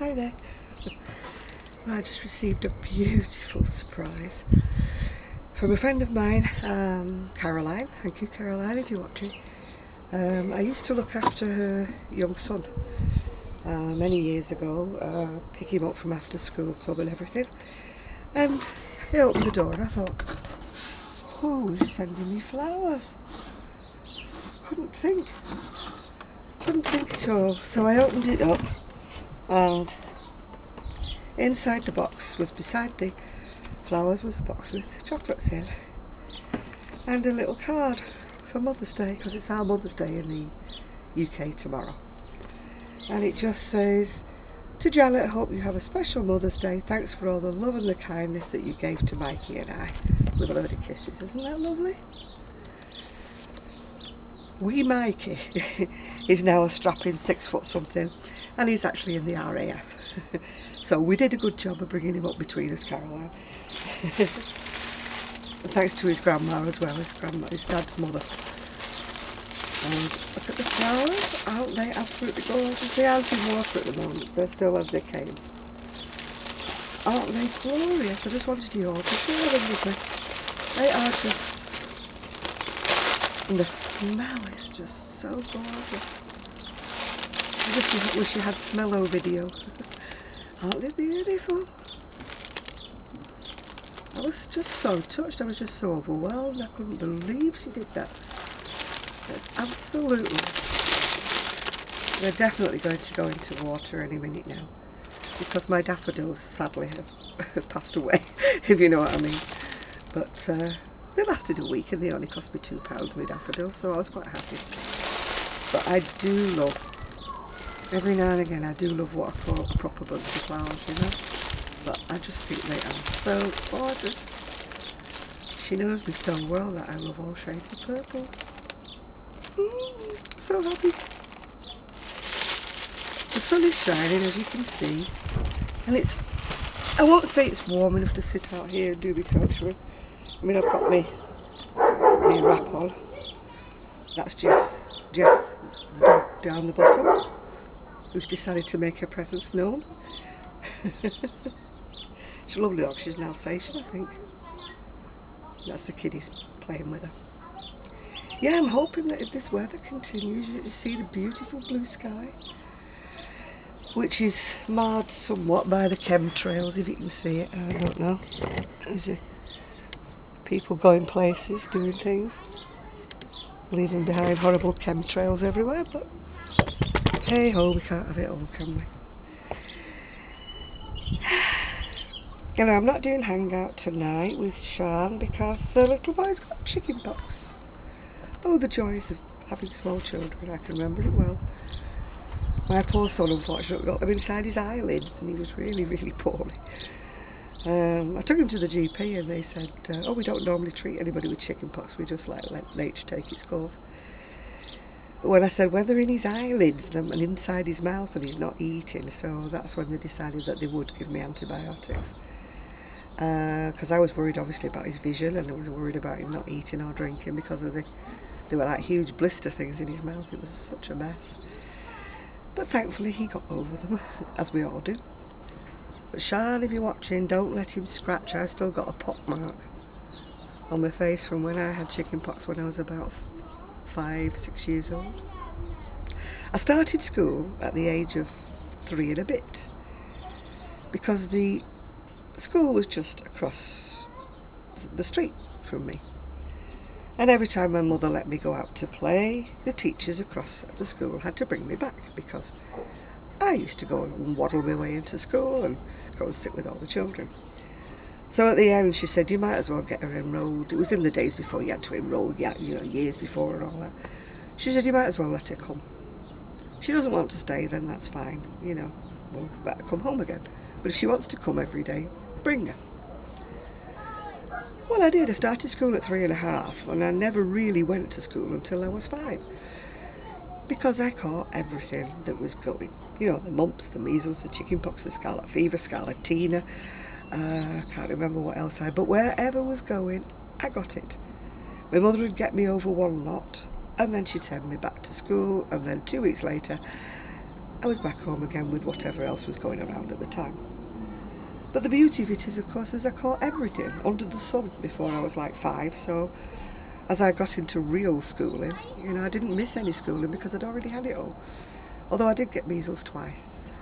Hi there. Well, I just received a beautiful surprise from a friend of mine, Caroline. Thank you, Caroline, if you're watching. I used to look after her young son many years ago, pick him up from after school club and everything. And I opened the door and I thought, who is sending me flowers? Couldn't think at all. So I opened it up, and inside the box was, beside the flowers, was a box with chocolates in and a little card for Mother's Day, because it's our Mother's Day in the UK tomorrow. And it just says, "To Janet, hope you have a special Mother's Day. Thanks for all the love and the kindness that you gave to Mikey and I," with a load of kisses. Isn't that lovely? Wee Mikey is now a strapping 6 foot something, and he's actually in the RAF. So we did a good job of bringing him up between us, Caroline. And thanks to his grandma as well, his dad's mother. And look at the flowers, aren't they absolutely gorgeous? They aren't in water at the moment, they're still as they came. Aren't they glorious? I just wanted you all to share them with me. They are just, and the smell is just so gorgeous. I just wish you had smello video. Aren't they beautiful? I was just so touched, I was just so overwhelmed. I couldn't believe she did that. That's absolutely, they're definitely going to go into water any minute now, because my daffodils sadly have passed away, if you know what I mean. But they lasted a week and they only cost me £2, my daffodils, so I was quite happy. But I do love, every now and again I do love what I call a proper bunch of flowers, you know. But I just think they are so gorgeous. She knows me so well that I love all shades of purples. I'm so happy. The sun is shining, as you can see, and it's, I won't say it's warm enough to sit out here and do my crocheting. I mean, I've got my wrap on. That's Jess, the dog down the bottom, who's decided to make her presence known. She's a lovely dog, she's an Alsatian, I think. That's the kiddies playing with her. Yeah, I'm hoping that if this weather continues, you see the beautiful blue sky, which is marred somewhat by the chemtrails, if you can see it. I don't know. There's people going places, doing things, leaving behind horrible chemtrails everywhere, but hey ho, we can't have it all, can we? You know, I'm not doing hangout tonight with Sean because the little boy's got chicken pox. Oh, the joys of having small children, I can remember it well. My poor son unfortunately got them inside his eyelids and he was really, really poorly. I took him to the GP and they said, oh, we don't normally treat anybody with chicken pox, we just let nature take its course. But when I said, when they're in his eyelids and inside his mouth and he's not eating, so that's when they decided that they would give me antibiotics. Because I was worried obviously about his vision, and I was worried about him not eating or drinking because of they were like huge blister things in his mouth. It was such a mess. But thankfully he got over them, as we all do. But Sean, if you're watching, don't let him scratch. I've still got a pock mark on my face from when I had chicken pox when I was about 5-6 years old. I started school at the age of 3 and a bit because the school was just across the street from me, and every time my mother let me go out to play, the teachers across the school had to bring me back because I used to go and waddle my way into school and go and sit with all the children. So at the end she said, you might as well get her enrolled. It was in the days before you had to enroll, you know, years before and all that. She said, you might as well let her come. If she doesn't want to stay, then that's fine, you know, we'll let her come home again. But if she wants to come every day, bring her. Well, I did. I started school at 3 and a half, and I never really went to school until I was 5. Because I caught everything that was going. You know, the mumps, the measles, the chickenpox, the scarlet fever, scarlatina, I can't remember what else but wherever was going, I got it. My mother would get me over one lot, and then she'd send me back to school, and then 2 weeks later, I was back home again with whatever else was going around at the time. But the beauty of it is, of course, is I caught everything under the sun before I was like 5, so as I got into real schooling, you know, I didn't miss any schooling because I'd already had it all. Although I did get measles twice.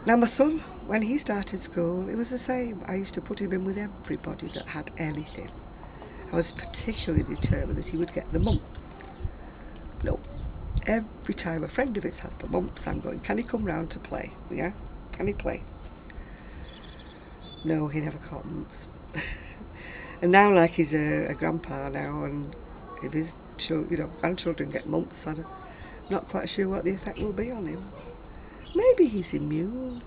Now my son, when he started school, it was the same. I used to put him in with everybody that had anything. I was particularly determined that he would get the mumps. No, every time a friend of his had the mumps, I'm going, can he come round to play? Yeah, can he play? No, he never caught mumps. And now, like, he's a grandpa now, and if his grandchildren get mumps, I'm not quite sure what the effect will be on him. Maybe he's immune.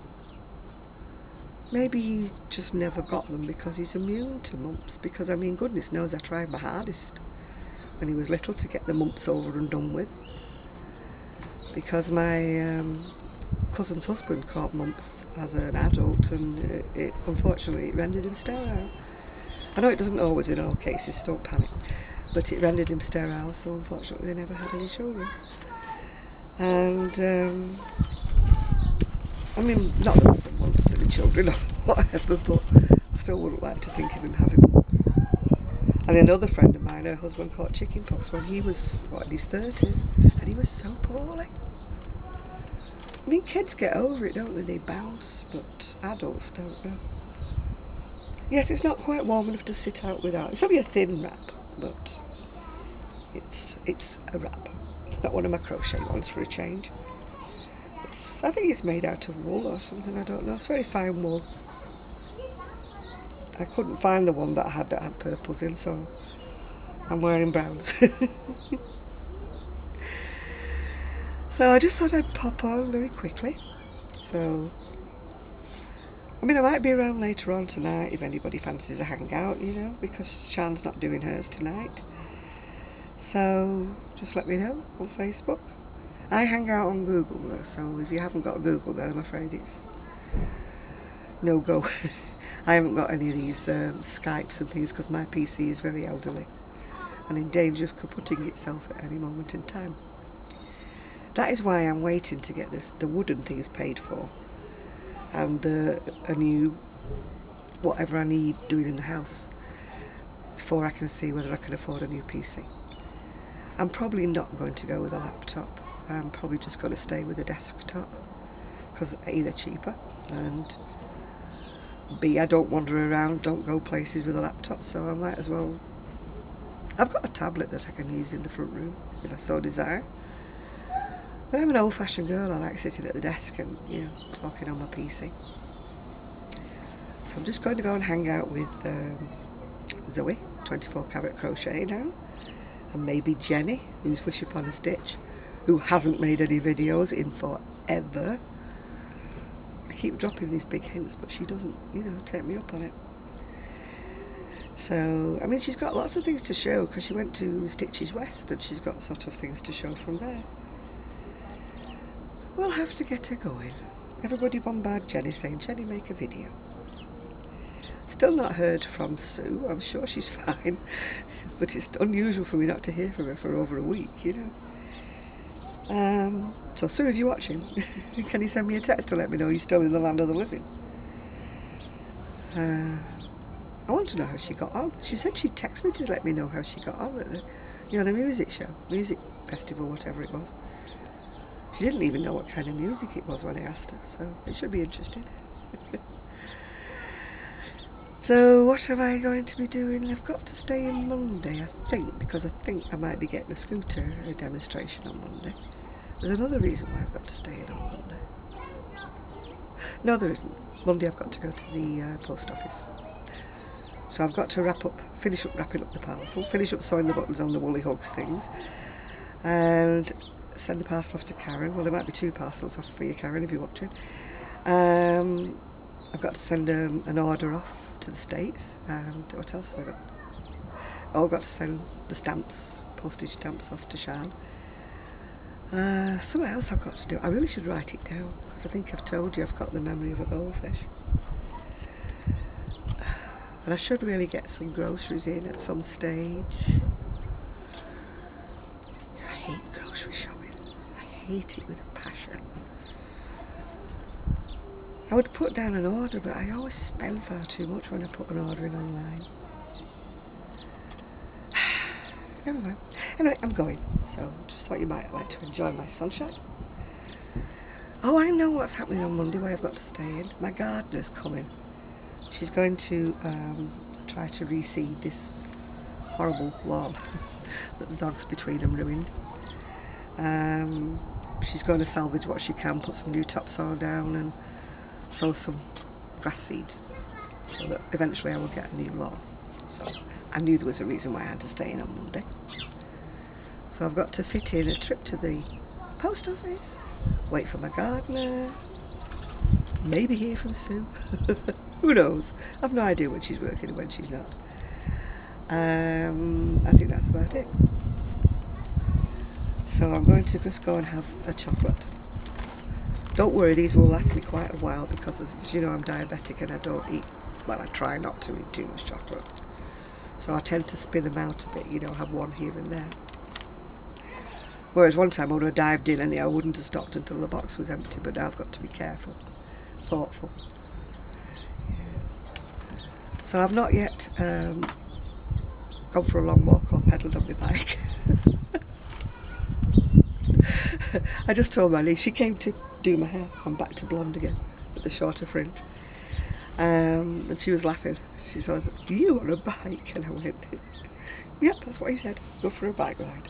Maybe he's just never got them because he's immune to mumps. Because, I mean, goodness knows I tried my hardest when he was little to get the mumps over and done with. Because my cousin's husband caught mumps as an adult, and unfortunately it rendered him sterile. I know it doesn't always in all cases, so don't panic, but it rendered him sterile, so unfortunately they never had any children. And I mean, not that my son wants any children or whatever, but I still wouldn't like to think of him having mumps. And another friend of mine, her husband caught chicken pox when he was, in his 30s, and he was so poorly. I mean, kids get over it, don't they? They bounce, but adults don't know. Yes, it's not quite warm enough to sit out without. It's only a thin wrap, but it's a wrap. It's not one of my crochet ones for a change. I think it's made out of wool or something, I don't know. It's very fine wool. I couldn't find the one that had purples in, so I'm wearing browns. So I just thought I'd pop on very quickly. So, I mean, I might be around later on tonight if anybody fancies a hangout, you know, because Shan's not doing hers tonight. So just let me know on Facebook. I hang out on Google though, so if you haven't got Google then I'm afraid it's no go. I haven't got any of these Skypes and things because my PC is very elderly and in danger of kaputting itself at any moment in time. That is why I'm waiting to get the wooden things paid for and a new whatever I need doing in the house before I can see whether I can afford a new PC. I'm probably not going to go with a laptop. I'm probably just going to stay with a desktop because A, they're cheaper, and B, I don't wander around, don't go places with a laptop, so I might as well. I've got a tablet that I can use in the front room if I so desire. But I'm an old-fashioned girl. I like sitting at the desk and, you know, talking on my PC. So I'm just going to go and hang out with Zoe, 24 Carat Crochet now, and maybe Jenny, who's Wish Upon a Stitch, who hasn't made any videos in forever. I keep dropping these big hints, but she doesn't, you know, take me up on it. So, I mean, she's got lots of things to show because she went to Stitches West and she's got sort of things to show from there. We'll have to get her going. Everybody bombard Jenny saying, Jenny, make a video. Still not heard from Sue. I'm sure she's fine. But it's unusual for me not to hear from her for over a week, you know. So Sue, if you're watching, can you send me a text to let me know you're still in the land of the living? I want to know how she got on. She said she'd text me to let me know how she got on at the music show, music festival, whatever it was. She didn't even know what kind of music it was when I asked her, so it should be interesting. So what am I going to be doing? I've got to stay in Monday, I think, because I think I might be getting a scooter demonstration on Monday. There's another reason why I've got to stay in on Monday. No, there isn't. Monday I've got to go to the post office. So I've got to finish up wrapping up the parcel, finish up sewing the buttons on the Woolly Hugs things, and send the parcel off to Karen. Well, there might be 2 parcels off for you, Karen, if you're watching. I've got to send an order off to the States, and what else have I got? Oh, I've got to send the stamps, postage stamps off to Shan. Something else I've got to do. I really should write it down, because I think I've told you I've got the memory of a goldfish. And I should really get some groceries in at some stage. I hate grocery shopping. I hate it with a passion. I would put down an order, but I always spend far too much when I put an order in online. Never mind. Anyway, I'm going, so just thought you might like to enjoy my sunshine. Oh, I know what's happening on Monday, where I've got to stay in. My gardener's coming. She's going to try to reseed this horrible lawn that the dogs between them ruined. She's going to salvage what she can, put some new topsoil down and sow some grass seeds, so that eventually I will get a new lawn. So I knew there was a reason why I had to stay in on Monday. So I've got to fit in a trip to the post office, wait for my gardener, maybe hear from Sue. Who knows? I've no idea when she's working and when she's not. I think that's about it. So I'm going to just go and have a chocolate. Don't worry, these will last me quite a while because, as you know, I'm diabetic and I don't eat, well, I try not to eat too much chocolate. So I tend to spin them out a bit, you know, have one here and there. Whereas one time I would have dived in and I wouldn't have stopped until the box was empty, but now I've got to be careful, thoughtful. Yeah. So I've not yet gone for a long walk or pedalled on my bike. I just told my niece, she came to do my hair. I'm back to blonde again with the shorter fringe. And she was laughing. She said, "You on a bike?" And I went, "Yep, that's what he said. Go for a bike ride."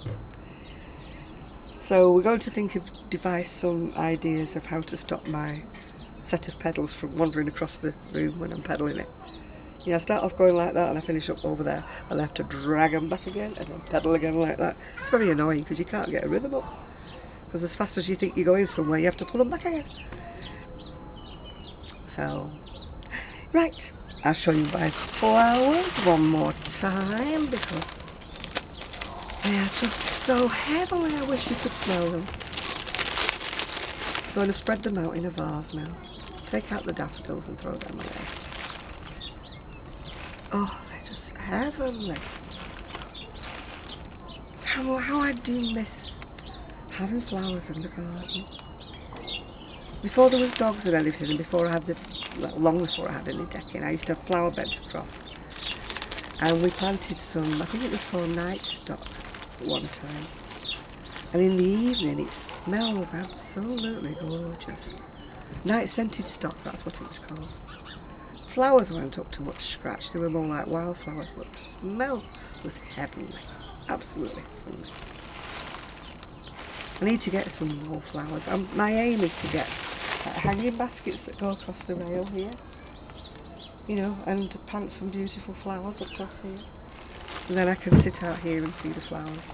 So we're going to devise some ideas of how to stop my set of pedals from wandering across the room when I'm pedalling it. Yeah, I start off going like that and I finish up over there. I'll have to drag them back again and then pedal again like that. It's very annoying because you can't get a rhythm up. Because as fast as you think you're going somewhere, you have to pull them back again. So, right, I'll show you my flowers one more time because they are just so heavenly. I wish you could smell them. I'm going to spread them out in a vase now. Take out the daffodils and throw them away. Oh, they're just heavenly. How I do miss having flowers in the garden. Before there was dogs and anything, and before I had long before I had any decking, I used to have flower beds across. And we planted some, I think it was called night stock at one time. And in the evening it smells absolutely gorgeous. Night scented stock, that's what it was called. Flowers weren't up to much scratch, they were more like wildflowers, but the smell was heavenly. Absolutely heavenly. I need to get some more flowers. My aim is to get hanging baskets that go across the rail here, you know, and to plant some beautiful flowers across here. And then I can sit out here and see the flowers.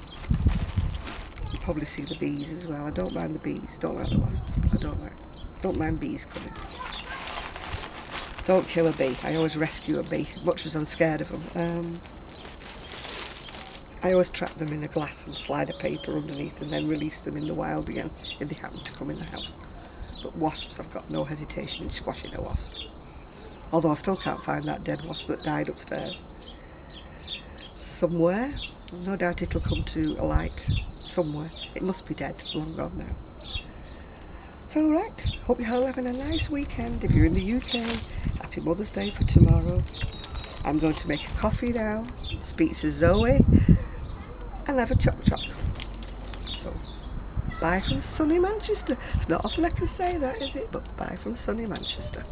You probably see the bees as well. I don't mind the bees, don't like the wasps, but I don't mind bees coming. Don't kill a bee. I always rescue a bee, much as I'm scared of them. I always trap them in a glass and slide a paper underneath and then release them in the wild again if they happen to come in the house. But wasps, I've got no hesitation in squashing a wasp. Although I still can't find that dead wasp that died upstairs. Somewhere, no doubt it'll come to a light somewhere. It must be dead, long gone now. So right, hope you're all having a nice weekend. If you're in the UK, happy Mother's Day for tomorrow. I'm going to make a coffee now, speak to Zoe, and have a choc. So, bye from sunny Manchester. It's not often I can say that, is it? But bye from sunny Manchester.